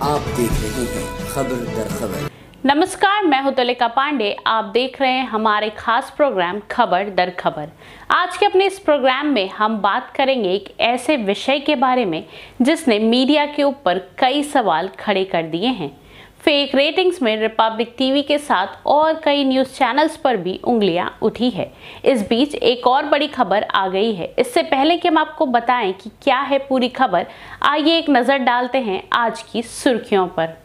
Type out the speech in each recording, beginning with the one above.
आप देख रहे हैं खबर दर खबर। नमस्कार, मैं हूं तुलिका पांडे। आप देख रहे हैं हमारे खास प्रोग्राम खबर दर खबर। आज के अपने इस प्रोग्राम में हम बात करेंगे एक ऐसे विषय के बारे में जिसने मीडिया के ऊपर कई सवाल खड़े कर दिए हैं। फेक रेटिंग्स में रिपब्लिक टीवी के साथ और कई न्यूज़ चैनल्स पर भी उंगलियां उठी है। इस बीच एक और बड़ी खबर आ गई है। इससे पहले कि हम आपको बताएं कि क्या है पूरी खबर, आइए एक नज़र डालते हैं आज की सुर्खियों पर।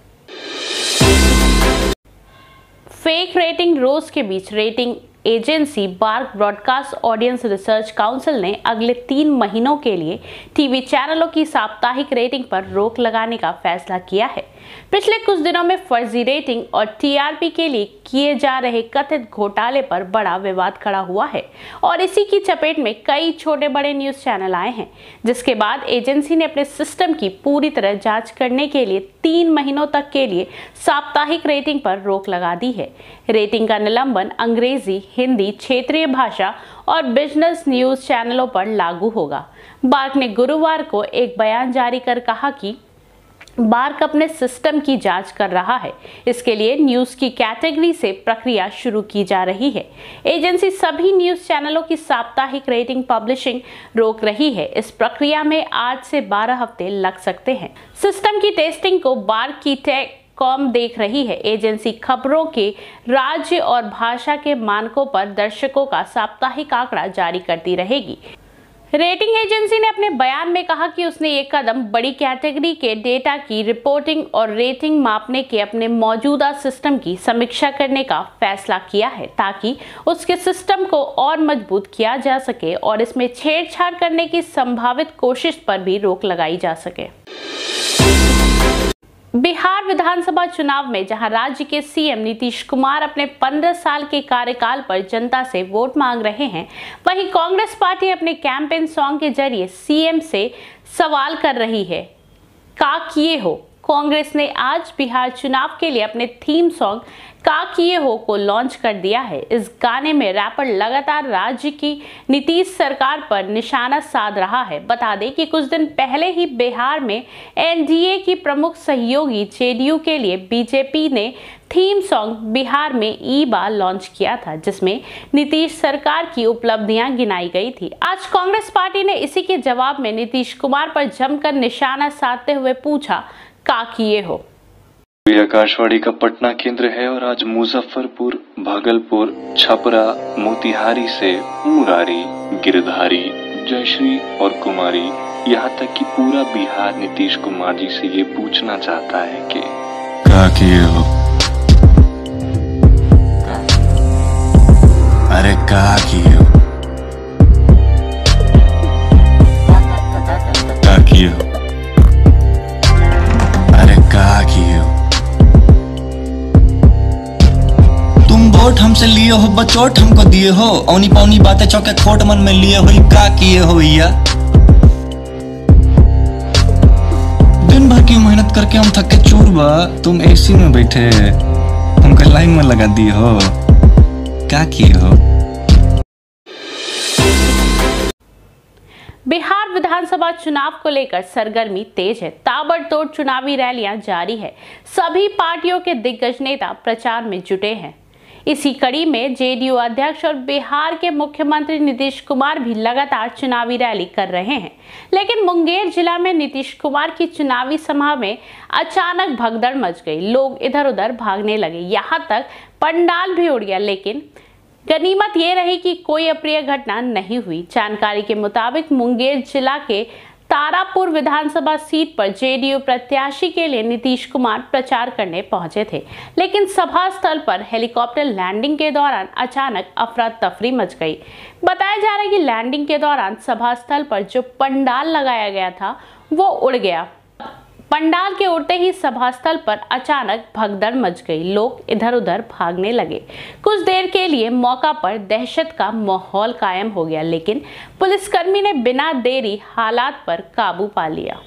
फेक रेटिंग रोज के बीच rating agency BARC broadcast audience research council ने अगले 3 महीनों के लिए टीवी चैनलों की साप्ताहिक रेटिंग पर रोक लगाने का फैसला किया है। पिछले कुछ दिनों में फर्जी रेटिंग और टीआरपी के लिए किए जा रहे कथित घोटाले पर बड़ा विवाद खड़ा हुआ है और इसी की चपेट में कई छोटे बड़े न्यूज़ चैनल आए हैं, जिसके बाद एजेंसी ने अपने सिस्टम की पूरी तरह जांच करने के लिए 3 महीनों तक के लिए साप्ताहिक रेटिंग पर रोक लगा दी है। रेटिंग का निलंबन अंग्रेजी, हिंदी, क्षेत्रीय भाषा और बिजनेस न्यूज़ चैनलों पर लागू होगा। बार्क ने गुरुवार को एक बयान जारी कर कहा कि बार्क अपने सिस्टम की जांच कर रहा है। इसके लिए न्यूज़ की कैटेगरी से प्रक्रिया शुरू की जा रही है। एजेंसी सभी न्यूज़ चैनलों की साप्ताहिक रेटिंग पब्लिशिंग रोक रही है। इस प्रक्रिया में 8 से 12 हफ्ते लग सकते हैं। सिस्टम की टेस्टिंग को बार्क की टेककॉम देख रही है। एजेंसी खबरों के राज्य और भाषा के मानकों पर दर्शकों का साप्ताहिक आंकड़ा जारी करती रहेगी। रेटिंग एजेंसी ने अपने बयान में कहा कि उसने ये कदम बड़ी कैटेगरी के डेटा की रिपोर्टिंग और रेटिंग मापने के अपने मौजूदा सिस्टम की समीक्षा करने का फैसला किया है ताकि उसके सिस्टम को और मजबूत किया जा सके और इसमें छेड़छाड़ करने की संभावित कोशिश पर भी रोक लगाई जा सके। बिहार विधानसभा चुनाव में जहां राज्य के सीएम नीतीश कुमार अपने 15 साल के कार्यकाल पर जनता से वोट मांग रहे हैं, वहीं कांग्रेस पार्टी अपने कैंपेन सॉन्ग के जरिए सीएम से सवाल कर रही है, का किए हो। कांग्रेस ने आज बिहार चुनाव के लिए अपने थीम सॉन्ग का किए हो को लॉन्च कर दिया है। इस गाने में रैपर लगातार राज्य की नीतीश सरकार पर निशाना साध रहा है। बता दें कि कुछ दिन पहले ही बिहार में एनडीए की प्रमुख सहयोगी जेडीयू के लिए बीजेपी ने थीम सॉन्ग बिहार में ई बार लॉन्च किया था, जिसमें नीतीश सरकार की उपलब्धियां गिनाई गई थी। आज कांग्रेस पार्टी ने इसी के जवाब में नीतीश कुमार पर जमकर निशाना साधते हुए पूछा, का किए हो। ये आकाशवाणी का पटना केंद्र है और आज मुजफ्फरपुर, भागलपुर, छपरा, मोतिहारी से मुरारी, गिरधारी, जयश्री और कुमारी, यहाँ तक कि पूरा बिहार नीतीश कुमार जी से ये पूछना चाहता है कि क्या किए हो। अरे क्या किए हो, क्या किए हो, अरे क्या किए हो। वोट हमसे लिए हो, बचोट हमको दिए हो, औनी पौनी बातें चौके खोट मन में लिए हो, का किए हो भैया। दिन भर की मेहनत करके हम थके चूर बा, तुम एसी में बैठे हमको लाइन में लगा दिए हो, क्या किए हो। बिहार विधानसभा चुनाव को लेकर सरगर्मी तेज है। ताबड़तोड़ चुनावी रैलियां जारी है। सभी पार्टियों के दिग्गज नेता प्रचार में जुटे हैं। इसी कड़ी में जेडीयू अध्यक्ष और बिहार के मुख्यमंत्री नीतीश कुमार भी लगातार चुनावी रैली कर रहे हैं। लेकिन मुंगेर जिला में नीतीश कुमार की चुनावी सभा में अचानक भगदड़ मच गई। लोग इधर उधर भागने लगे, यहां तक पंडाल भी उड़ गया। लेकिन गनीमत ये रही कि कोई अप्रिय घटना नहीं हुई। जानकारी के मुताबिक मुंगेर जिला के तारापुर विधानसभा सीट पर जेडीयू प्रत्याशी के लिए नीतीश कुमार प्रचार करने पहुंचे थे, लेकिन सभा स्थल पर हेलीकॉप्टर लैंडिंग के दौरान अचानक अफरा तफरी मच गई। बताया जा रहा है कि लैंडिंग के दौरान सभा स्थल पर जो पंडाल लगाया गया था वो उड़ गया। पंडाल के उड़ते ही सभा स्थल पर अचानक भगदड़ मच गई। लोग इधर उधर भागने लगे। कुछ देर के लिए मौका पर दहशत का माहौल कायम हो गया, लेकिन पुलिसकर्मी ने बिना देरी हालात पर काबू पा लिया।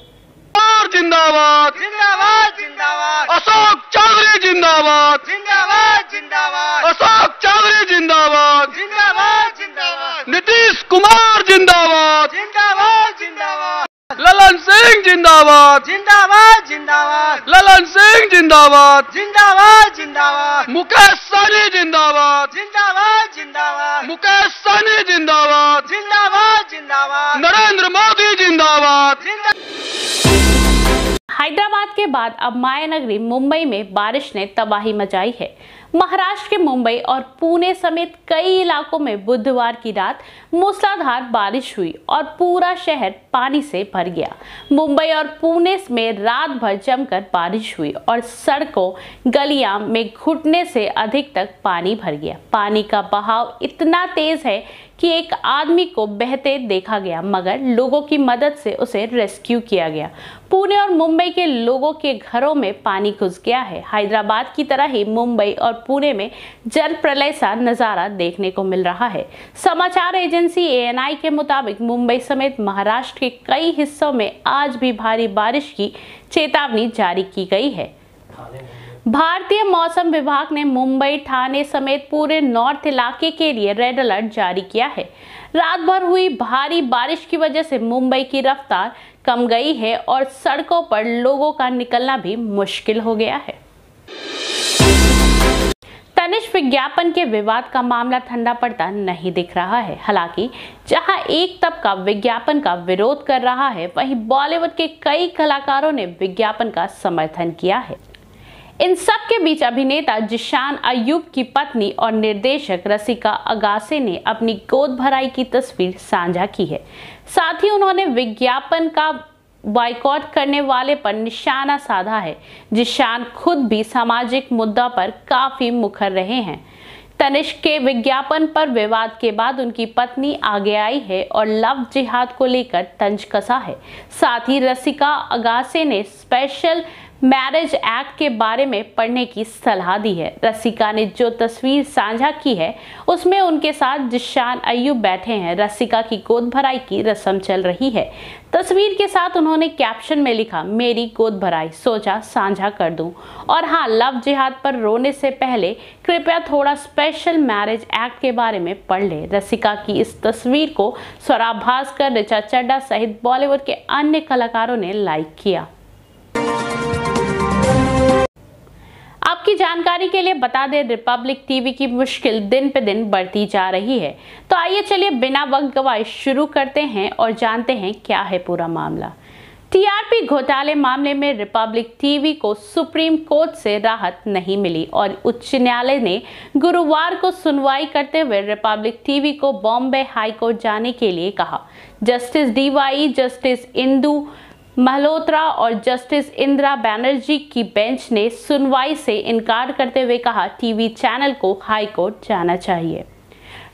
जिंदाबाद जिंदाबाद जिंदाबाद, अशोक चौधरी जिंदाबाद जिंदाबाद जिंदाबाद, अशोक चौधरी जिंदाबाद जिंदाबाद जिंदाबाद, नीतीश कुमार जिंदाबाद जिंदाबाद जिंदाबाद, ललन सिंह जिंदाबाद जिंदाबाद जिंदाबाद। जिंदाबाद, ललन सिंह जिंदाबाद, जिंदाबाद जिंदाबाद, मुकेश सहनी जिंदाबाद, जिंदाबाद जिंदाबाद, मुकेश सहनी जिंदाबाद, जिंदाबाद जिंदाबाद, नरेंद्र मोदी जिंदाबाद। हैदराबाद के बाद अब मायानगरी मुंबई में बारिश ने तबाही मचाई है। महाराष्ट्र के मुंबई और पुणे समेत कई इलाकों में बुधवार की रात मूसलाधार बारिश हुई और पूरा शहर पानी से भर गया। मुंबई और पुणे में रात भर जमकर बारिश हुई और सड़कों गलियां में घुटने से अधिक तक पानी भर गया। पानी का बहाव इतना तेज है कि एक आदमी को बहते देखा गया, मगर लोगों की मदद से उसे रेस्क्यू किया गया। पुणे और मुंबई के लोगों के घरों में पानी घुस गया है। हैदराबाद की तरह ही मुंबई और पुणे में जल प्रलय सा नजारा देखने को मिल रहा है। समाचार एजेंसी ANI के मुताबिक मुंबई समेत महाराष्ट्र के कई हिस्सों में आज भी भारी बारिश की चेतावनी जारी की गई है। भारतीय मौसम विभाग ने मुंबई, ठाणे समेत पूरे नॉर्थ इलाके के लिए रेड अलर्ट जारी किया है। रात भर हुई भारी बारिश की वजह से मुंबई की रफ्तार कम गई है और सड़कों पर लोगों का निकलना भी मुश्किल हो गया है। तनिष्क विज्ञापन के विवाद का मामला ठंडा पड़ता नहीं दिख रहा है। हालांकि जहां एक तबका विज्ञापन का विरोध कर रहा है, वहीं बॉलीवुड के कई कलाकारों ने विज्ञापन का समर्थन किया है। इन सब के बीच अभिनेता जिशान अय्यूब की पत्नी और निर्देशक रसिका अगासे ने अपनी गोद भराई की तस्वीर साझा की है। साथ ही उन्होंने विज्ञापन का बॉयकॉट करने वाले पर निशाना साधा है। जिशान खुद भी सामाजिक मुद्दा पर काफी मुखर रहे हैं। तनिष्क के विज्ञापन पर विवाद के बाद उनकी पत्नी आगे आई है और लव जिहाद को लेकर तंज कसा है। साथ ही रसिका अगासे ने स्पेशल मैरिज एक्ट के बारे में पढ़ने की सलाह दी है। रसिका ने जो तस्वीर साझा की है उसमें उनके साथ जिशान अय्यूब बैठे हैं। रसिका की गोद भराई की रस्म चल रही है। तस्वीर के साथ उन्होंने कैप्शन में लिखा, मेरी गोद भराई, सोचा साझा कर दूं। और हाँ, लव जिहाद पर रोने से पहले कृपया थोड़ा स्पेशल मैरिज एक्ट के बारे में पढ़ ले। रसिका की इस तस्वीर को स्वरा भास्कर, ऋचा चड्ढा सहित बॉलीवुड के अन्य कलाकारों ने लाइक किया। आपकी जानकारी के लिए बता दें, रिपब्लिक टीवी की मुश्किल दिन पे दिन बढ़ती जा रही है। तो आइए चलिए बिना वक्त गवाए शुरू करते हैं और जानते हैं क्या है पूरा मामला। TRP घोटाले मामले में रिपब्लिक टीवी को सुप्रीम कोर्ट से राहत नहीं मिली और उच्च न्यायालय ने गुरुवार को सुनवाई करते हुए रिपब्लिक टीवी को बॉम्बे हाई कोर्ट जाने के लिए कहा। Justice DY, justice Indu Malhotra और जस्टिस इंदिरा बनर्जी की बेंच ने सुनवाई से इनकार करते हुए कहा, टीवी चैनल को हाई कोर्ट जाना चाहिए।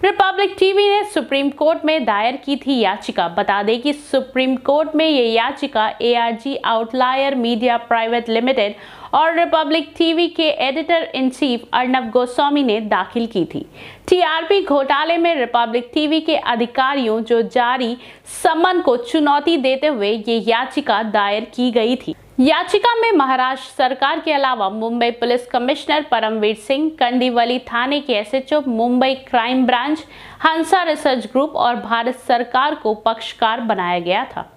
रिपब्लिक टीवी ने सुप्रीम कोर्ट में दायर की थी याचिका। बता दें कि सुप्रीम कोर्ट में ये याचिका ARG outlier media private limited और रिपब्लिक टीवी के editor in chief Arnab Goswami ने दाखिल की थी। TRP घोटाले में रिपब्लिक टीवी के अधिकारियों जो जारी सम्मन को चुनौती देते हुए ये याचिका दायर की गई थी। याचिका में महाराष्ट्र सरकार के अलावा मुंबई पुलिस कमिश्नर परमवीर सिंह, कंडीवली थाने के SHO, मुंबई क्राइम ब्रांच, हंसा रिसर्च ग्रुप और भारत सरकार को पक्षकार बनाया गया था।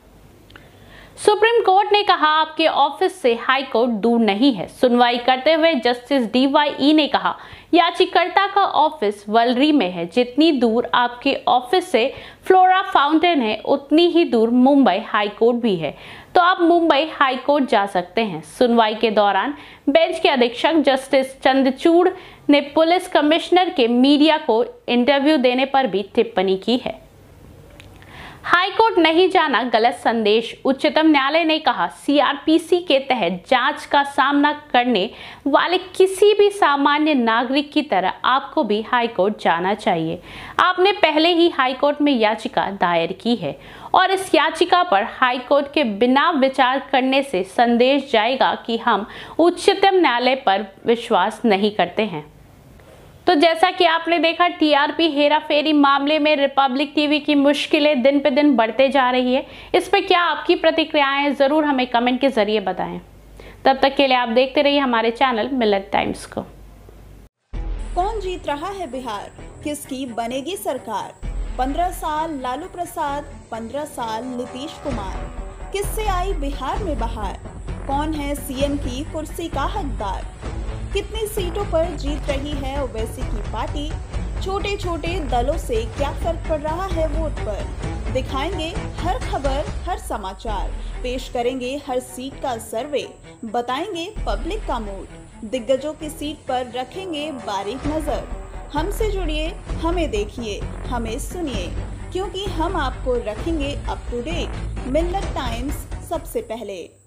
सुप्रीम कोर्ट ने कहा, आपके ऑफिस से हाई कोर्ट दूर नहीं है। सुनवाई करते हुए जस्टिस DYE ने कहा, याचिकाकर्ता का ऑफिस वलरी में है। जितनी दूर आपके ऑफिस से फ्लोरा फाउंटेन है, उतनी ही दूर मुंबई हाई कोर्ट भी है, तो आप मुंबई हाई कोर्ट जा सकते हैं। सुनवाई के दौरान बेंच के अधीक्षक जस्टिस चंद्रचूड़ ने पुलिस कमिश्नर के मीडिया को इंटरव्यू देने पर भी टिप्पणी की है। हाई कोर्ट नहीं जाना गलत संदेश। उच्चतम न्यायालय ने कहा, CRPC के तहत जांच का सामना करने वाले किसी भी सामान्य नागरिक की तरह आपको भी हाई कोर्ट जाना चाहिए। आपने पहले ही हाई कोर्ट में याचिका दायर की है और इस याचिका पर हाई कोर्ट के बिना विचार करने से संदेश जाएगा कि हम उच्चतम न्यायालय पर विश्वास नहीं करते हैं। तो जैसा कि आपने देखा, TRP हेराफेरी मामले में रिपब्लिक टीवी की मुश्किलें दिन पे दिन बढ़ते जा रही है। इस पे क्या आपकी प्रतिक्रियाएं हैं, जरूर हमें कमेंट के जरिए बताएं। तब तक के लिए आप देखते रहिए हमारे चैनल मिलत टाइम्स को। कौन जीत रहा है बिहार, किसकी बनेगी सरकार? 15 साल लालू प्रसाद, 15 साल नीतीश कुमार, किससे आई बिहार में बहार? कौन है सीएम की कुर्सी का हकदार? कितनी सीटों पर जीत रही है ओवैसी की पार्टी? छोटे छोटे दलों से क्या फर्क पड़ रहा है वोट पर? दिखाएंगे हर खबर, हर समाचार, पेश करेंगे हर सीट का सर्वे, बताएंगे पब्लिक का मूड, दिग्गजों की सीट पर रखेंगे बारीक नजर। हमसे जुड़िए, हमें देखिए, हमें सुनिए, क्योंकि हम आपको रखेंगे up to date. Millat times सबसे पहले।